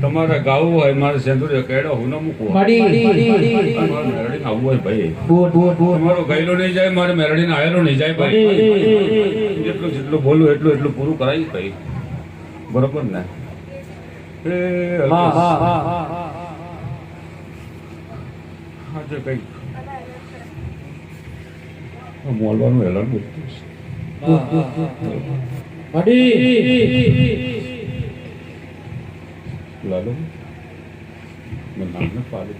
તમારે ગાવું હોય મારે સેન્દુરી કેડો હું ન મૂકવો મેરડીને આવવું હોય ભાઈ તમારો ગયેલો નહીં જાય મારે મેરડીને આવેલો નહીં જાય ભાઈ જેટલું બોલું એટલું પૂરું કરાવીશ ભાઈ બરોબર ને આજે કઈક મોલવાનું હેલાન બોલતું લાલો મેં નામ પાડી